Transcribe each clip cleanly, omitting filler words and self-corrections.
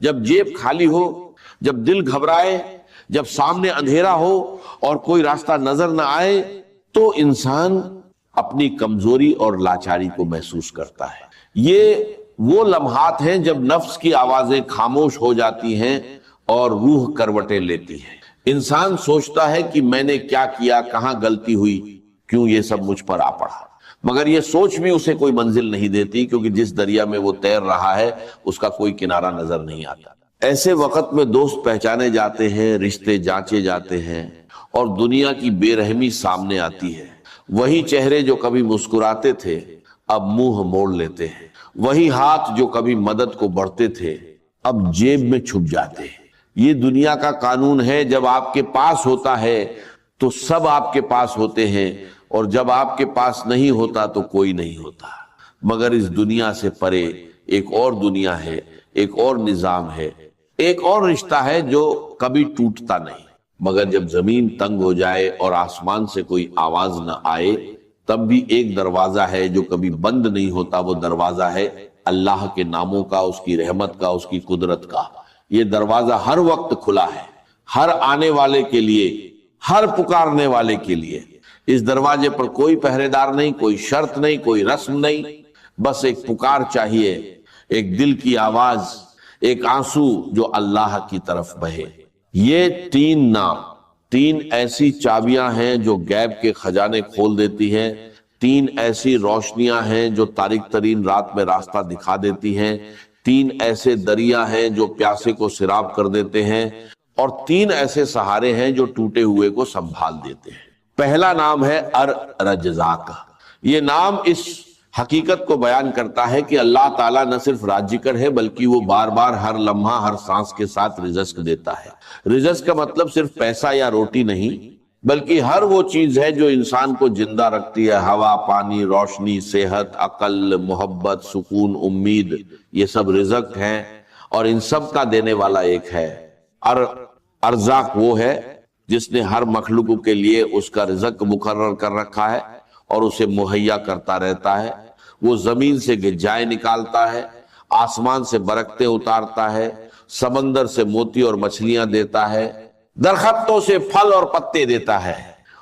جب جیب خالی ہو، جب دل گھبرائے، جب سامنے اندھیرا ہو اور کوئی راستہ نظر نہ آئے، تو انسان اپنی کمزوری اور لاچاری کو محسوس کرتا ہے۔ یہ وہ لمحات ہیں جب نفس کی آوازیں خاموش ہو جاتی ہیں اور روح کروٹیں لیتی ہے۔ انسان سوچتا ہے کہ میں نے کیا کیا، کہاں غلطی ہوئی، کیوں یہ سب مجھ پر آ پڑا، مگر یہ سوچ بھی اسے کوئی منزل نہیں دیتی، کیونکہ جس دریا میں وہ تیر رہا ہے اس کا کوئی کنارہ نظر نہیں آتا۔ ایسے وقت میں دوست پہچانے جاتے ہیں، رشتے جانچے جاتے ہیں، اور دنیا کی بے رحمی سامنے آتی ہے۔ وہی چہرے جو کبھی مسکراتے تھے اب منہ موڑ لیتے ہیں، وہی ہاتھ جو کبھی مدد کو بڑھتے تھے اب جیب میں چھپ جاتے ہیں۔ یہ دنیا کا قانون ہے، جب آپ کے پاس ہوتا ہے تو سب آپ کے پاس ہوتے ہیں، اور جب آپ کے پاس نہیں ہوتا تو کوئی نہیں ہوتا۔ مگر اس دنیا سے پرے ایک اور دنیا ہے، ایک اور نظام ہے، ایک اور رشتہ ہے جو کبھی ٹوٹتا نہیں۔ مگر جب زمین تنگ ہو جائے اور آسمان سے کوئی آواز نہ آئے، تب بھی ایک دروازہ ہے جو کبھی بند نہیں ہوتا۔ وہ دروازہ ہے اللہ کے ناموں کا، اس کی رحمت کا، اس کی قدرت کا۔ یہ دروازہ ہر وقت کھلا ہے، ہر آنے والے کے لیے، ہر پکارنے والے کے لیے۔ اس دروازے پر کوئی پہرے دار نہیں، کوئی شرط نہیں، کوئی رسم نہیں، بس ایک پکار چاہیے، ایک دل کی آواز، ایک آنسو جو اللہ کی طرف بہے۔ یہ تین نام، تین ایسی چابیاں ہیں جو غیب کے خزانے کھول دیتی ہیں، تین ایسی روشنیاں ہیں جو تاریک ترین رات میں راستہ دکھا دیتی ہیں، تین ایسے دریا ہیں جو پیاسے کو سیراب کر دیتے ہیں، اور تین ایسے سہارے ہیں جو ٹوٹے ہوئے کو سنبھال دیتے ہیں۔ پہلا نام ہے الرزاق۔ یہ نام اس حقیقت کو بیان کرتا ہے کہ اللہ تعالیٰ نہ صرف راجکر ہے بلکہ وہ بار بار ہر لمحہ ہر سانس کے ساتھ رزق دیتا ہے۔ رزق کا مطلب صرف پیسہ یا روٹی نہیں، بلکہ ہر وہ چیز ہے جو انسان کو زندہ رکھتی ہے۔ ہوا، پانی، روشنی، صحت، عقل، محبت، سکون، امید، یہ سب رزق ہیں، اور ان سب کا دینے والا ایک ہے۔ ارزاق وہ ہے جس نے ہر مخلوق کے لیے اس کا رزق مقرر کر رکھا ہے اور اسے مہیا کرتا رہتا ہے۔ وہ زمین سے غذائیں نکالتا ہے، آسمان سے برکتیں اتارتا ہے، سمندر سے موتی اور مچھلیاں دیتا ہے، درختوں سے پھل اور پتے دیتا ہے،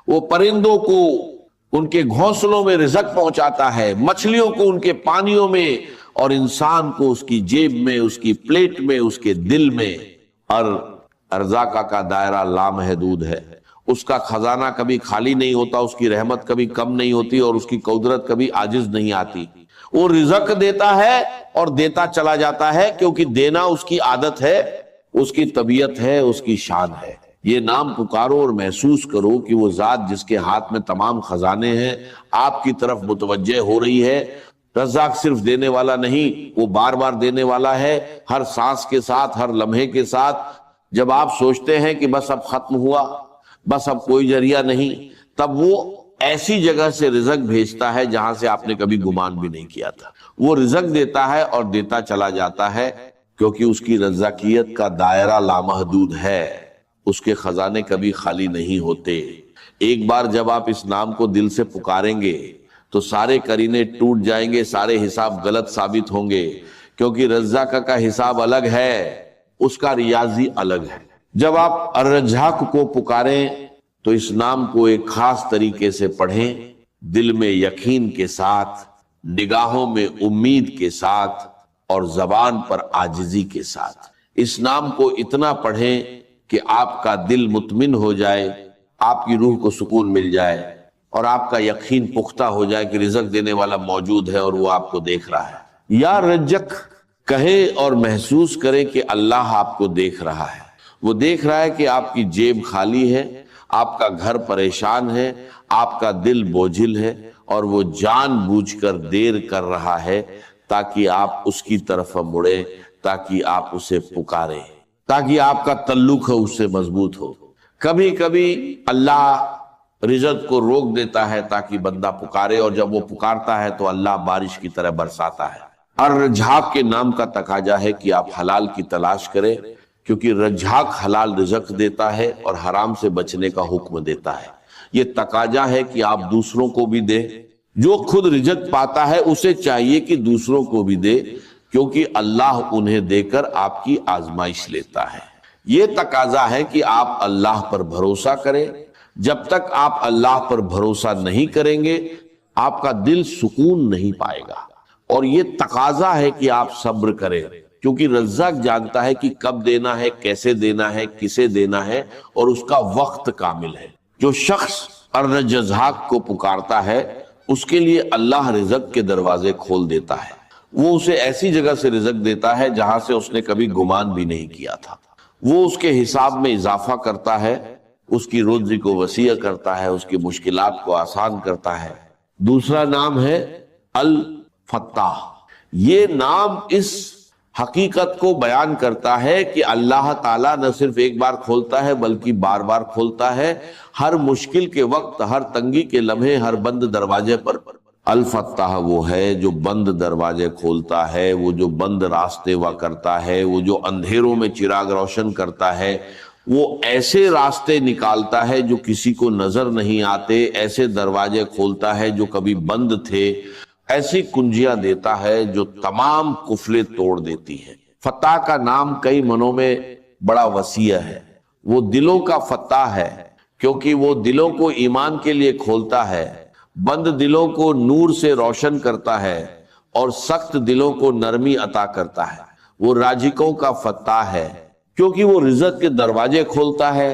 وہ پرندوں کو ان کے گھونسلوں میں رزق پہنچاتا ہے، مچھلیوں کو ان کے پانیوں میں، اور انسان کو اس کی جیب میں، اس کی پلیٹ میں، اس کے دل میں۔ اور ارزاق کا دائرہ لامحدود ہے، اس کا خزانہ کبھی خالی نہیں ہوتا، اس کی رحمت کبھی کم نہیں ہوتی، اور اس کی قدرت کبھی عاجز نہیں آتی۔ وہ رزق دیتا ہے اور دیتا چلا جاتا ہے، کیونکہ دینا اس کی عادت ہے، اس کی طبیعت ہے، اس کی شان ہے۔ یہ نام پکارو اور محسوس کرو کہ وہ ذات جس کے ہاتھ میں تمام خزانے ہیں آپ کی طرف متوجہ ہو رہی ہے۔ رزاق صرف دینے والا نہیں، وہ بار بار دینے والا ہے، ہر سانس کے ساتھ، ہر لمحے کے ساتھ۔ جب آپ سوچتے ہیں کہ بس اب ختم ہوا، بس اب کوئی ذریعہ نہیں، تب وہ ایسی جگہ سے رزق بھیجتا ہے جہاں سے آپ نے کبھی گمان بھی نہیں کیا تھا۔ وہ رزق دیتا ہے اور دیتا چلا جاتا ہے، کیونکہ اس کی رزاقیت کا دائرہ لامحدود ہے، اس کے خزانے کبھی خالی نہیں ہوتے۔ ایک بار جب آپ اس نام کو دل سے پکاریں گے تو سارے قرینے ٹوٹ جائیں گے، سارے حساب غلط ثابت ہوں گے، کیونکہ رزاق کا حساب الگ ہے، اس کا ریاضی الگ ہے۔ جب آپ الرزاق کو پکاریں تو اس نام کو ایک خاص طریقے سے پڑھیں، دل میں یقین کے ساتھ، نگاہوں میں امید کے ساتھ، اور زبان پر عاجزی کے ساتھ۔ اس نام کو اتنا پڑھیں کہ آپ کا دل مطمئن ہو جائے، آپ کی روح کو سکون مل جائے، اور آپ کا یقین پختہ ہو جائے کہ رزق دینے والا موجود ہے اور وہ آپ کو دیکھ رہا ہے۔ یا رزق کہے اور محسوس کرے کہ اللہ آپ کو دیکھ رہا ہے۔ وہ دیکھ رہا ہے کہ آپ کی جیب خالی ہے، آپ کا گھر پریشان ہے، آپ کا دل بوجھل ہے، اور وہ جان بوجھ کر دیر کر رہا ہے تاکہ آپ اس کی طرف مڑیں، تاکہ آپ اسے پکاریں، تاکہ آپ کا تعلق ہے اس سے مضبوط ہو۔ کبھی کبھی اللہ رزق کو روک دیتا ہے تاکہ بندہ پکارے، اور جب وہ پکارتا ہے تو اللہ بارش کی طرح برساتا ہے۔ الرزاق کے نام کا تقاضا ہے کہ آپ حلال کی تلاش کریں، کیونکہ رزاق حلال رزق دیتا ہے اور حرام سے بچنے کا حکم دیتا ہے۔ یہ تقاضا ہے کہ آپ دوسروں کو بھی دیں، جو خود رزق پاتا ہے اسے چاہیے کہ دوسروں کو بھی دے، کیونکہ اللہ انہیں دے کر آپ کی آزمائش لیتا ہے۔ یہ تقاضا ہے کہ آپ اللہ پر بھروسہ کریں۔ جب تک آپ اللہ پر بھروسہ نہیں کریں گے آپ کا دل سکون نہیں پائے گا، اور یہ تقاضا ہے کہ آپ صبر کریں، کیونکہ رزاق جانتا ہے کہ کب دینا ہے، کیسے دینا ہے، کسے دینا ہے، اور اس کا وقت کامل ہے۔ جو شخص ارنجزحاق کو پکارتا ہے اس کے لیے اللہ رزق کے دروازے کھول دیتا ہے، وہ اسے ایسی جگہ سے رزق دیتا ہے جہاں سے اس نے کبھی گمان بھی نہیں کیا تھا، وہ اس کے حساب میں اضافہ کرتا ہے، اس کی روزی کو وسیع کرتا ہے، اس کی مشکلات کو آسان کرتا ہے۔ دوسرا نام ہے الفتاح۔ یہ نام اس حقیقت کو بیان کرتا ہے کہ اللہ تعالیٰ نہ صرف ایک بار کھولتا ہے بلکہ بار بار کھولتا ہے، ہر مشکل کے وقت، ہر تنگی کے لمحے، ہر بند دروازے پر۔ الفتاح وہ ہے جو بند دروازے کھولتا ہے، وہ جو بند راستے وا کرتا ہے، وہ جو اندھیروں میں چراغ روشن کرتا ہے، وہ ایسے راستے نکالتا ہے جو کسی کو نظر نہیں آتے، ایسے دروازے کھولتا ہے جو کبھی بند تھے، ایسی کنجیاں دیتا ہے جو تمام قفلیں توڑ دیتی ہیں۔ فتح کا نام کئی معنوں میں بڑا وسیع ہے۔ وہ دلوں کا فتح ہے کیونکہ وہ دلوں کو ایمان کے لیے کھولتا ہے، بند دلوں کو نور سے روشن کرتا ہے، اور سخت دلوں کو نرمی عطا کرتا ہے۔ وہ راجکوں کا فتح ہے کیونکہ وہ رزق کے دروازے کھولتا ہے،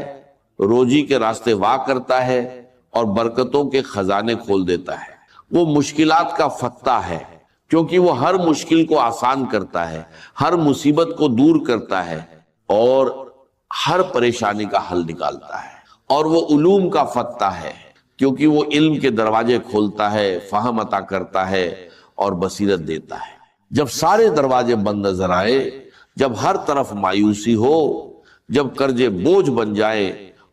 روزی کے راستے وا کرتا ہے، اور برکتوں کے خزانے کھول دیتا ہے۔ وہ مشکلات کا فتح ہے کیونکہ وہ ہر مشکل کو آسان کرتا ہے، ہر مصیبت کو دور کرتا ہے، اور ہر پریشانی کا حل نکالتا ہے۔ اور وہ علوم کا فتح ہے کیونکہ وہ علم کے دروازے کھولتا ہے، فہم عطا کرتا ہے، اور بصیرت دیتا ہے۔ جب سارے دروازے بند نظر آئے، جب ہر طرف مایوسی ہو، جب قرضے بوجھ بن جائے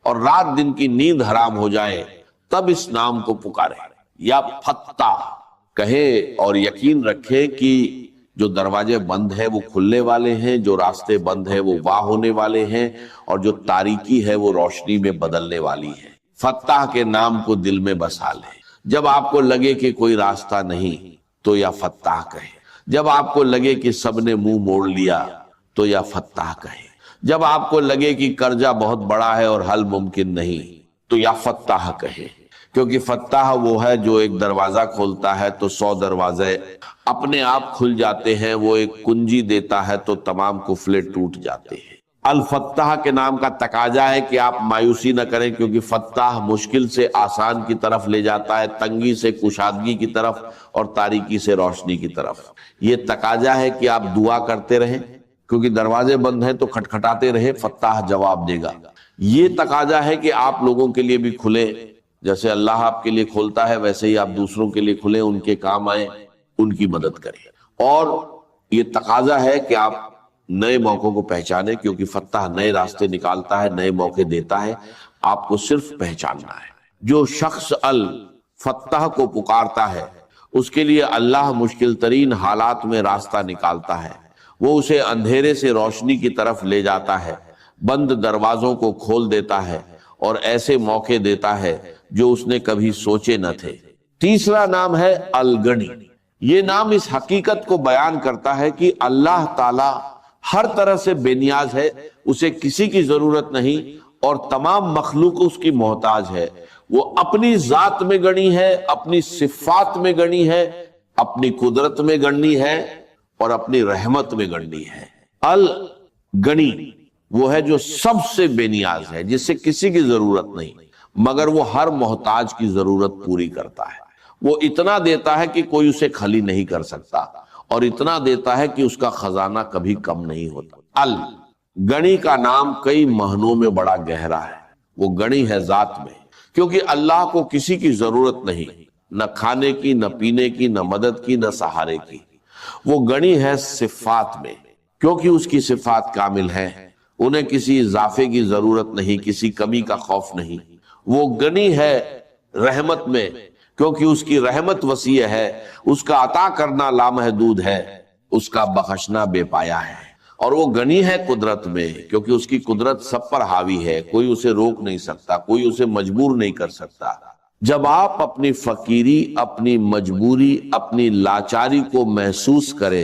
اور رات دن کی نیند حرام ہو جائے، تب اس نام کو پکارے یا فتح کہے، اور یقین رکھے کہ جو دروازے بند ہیں وہ کھلنے والے ہیں، جو راستے بند ہیں وہ واہ ہونے والے ہیں، اور جو تاریکی ہے وہ روشنی میں بدلنے والی ہے۔ فتح کے نام کو دل میں بسا لیں۔ جب آپ کو لگے کہ کوئی راستہ نہیں تو یا فتح کہے، جب آپ کو لگے کہ سب نے منہ موڑ لیا تو یا فتح کہے، جب آپ کو لگے کہ قرضہ بہت بڑا ہے اور حل ممکن نہیں تو یا فتح کہے، کیونکہ فتح وہ ہے جو ایک دروازہ کھولتا ہے تو 100 دروازے اپنے آپ کھل جاتے ہیں، وہ ایک کنجی دیتا ہے تو تمام قفلیں ٹوٹ جاتے ہیں۔ الفتح کے نام کا تقاضا ہے کہ آپ مایوسی نہ کریں، کیونکہ فتح مشکل سے آسان کی طرف لے جاتا ہے، تنگی سے کشادگی کی طرف، اور تاریکی سے روشنی کی طرف۔ یہ تقاضا ہے کہ آپ دعا کرتے رہیں، کیونکہ دروازے بند ہیں تو کھٹکھٹاتے رہے، فتح جواب دے گا۔ یہ تقاضا ہے کہ آپ لوگوں کے لیے بھی کھلیں، جیسے اللہ آپ کے لیے کھولتا ہے ویسے ہی آپ دوسروں کے لیے کھلیں، ان کے کام آئیں، ان کی مدد کریں۔ اور یہ تقاضا ہے کہ آپ نئے موقعوں کو پہچانیں، کیونکہ فتح نئے راستے نکالتا ہے، نئے موقع دیتا ہے، آپ کو صرف پہچاننا ہے۔ جو شخص الفتح کو پکارتا ہے اس کے لیے اللہ مشکل ترین حالات میں راستہ نکالتا ہے، وہ اسے اندھیرے سے روشنی کی طرف لے جاتا ہے، بند دروازوں کو کھول دیتا ہے، اور ایسے موقع دیتا ہے جو اس نے کبھی سوچے نہ تھے۔ تیسرا نام ہے الغنی۔ یہ نام اس حقیقت کو بیان کرتا ہے کہ اللہ تعالی ہر طرح سے بے نیاز ہے، اسے کسی کی ضرورت نہیں، اور تمام مخلوق اس کی محتاج ہے۔ وہ اپنی ذات میں گنی ہے، اپنی صفات میں گنی ہے، اپنی قدرت میں گنی ہے، اور اپنی رحمت میں گنی ہے۔ الغنی وہ ہے جو سب سے بے نیاز ہے، جس سے کسی کی ضرورت نہیں، مگر وہ ہر محتاج کی ضرورت پوری کرتا ہے۔ وہ اتنا دیتا ہے کہ کوئی اسے خالی نہیں کر سکتا، اور اتنا دیتا ہے کہ اس کا خزانہ کبھی کم نہیں ہوتا۔ الغنی کا نام کئی معنوں میں بڑا گہرا ہے۔ وہ غنی ہے ذات میں، کیونکہ اللہ کو کسی کی ضرورت نہیں، نہ کھانے کی، نہ پینے کی، نہ مدد کی، نہ سہارے کی۔ وہ غنی ہے صفات میں، کیونکہ اس کی صفات کامل ہیں، انہیں کسی اضافے کی ضرورت نہیں، کسی کمی کا خوف نہیں۔ وہ غنی ہے رحمت میں، کیونکہ اس کی رحمت وسیع ہے، اس کا عطا کرنا لامحدود ہے، اس کا بخشنا بے پایا ہے۔ اور وہ غنی ہے قدرت میں، کیونکہ اس کی قدرت سب پر حاوی ہے، کوئی اسے روک نہیں سکتا، کوئی اسے مجبور نہیں کر سکتا۔ جب آپ اپنی فقیری، اپنی مجبوری، اپنی لاچاری کو محسوس کریں،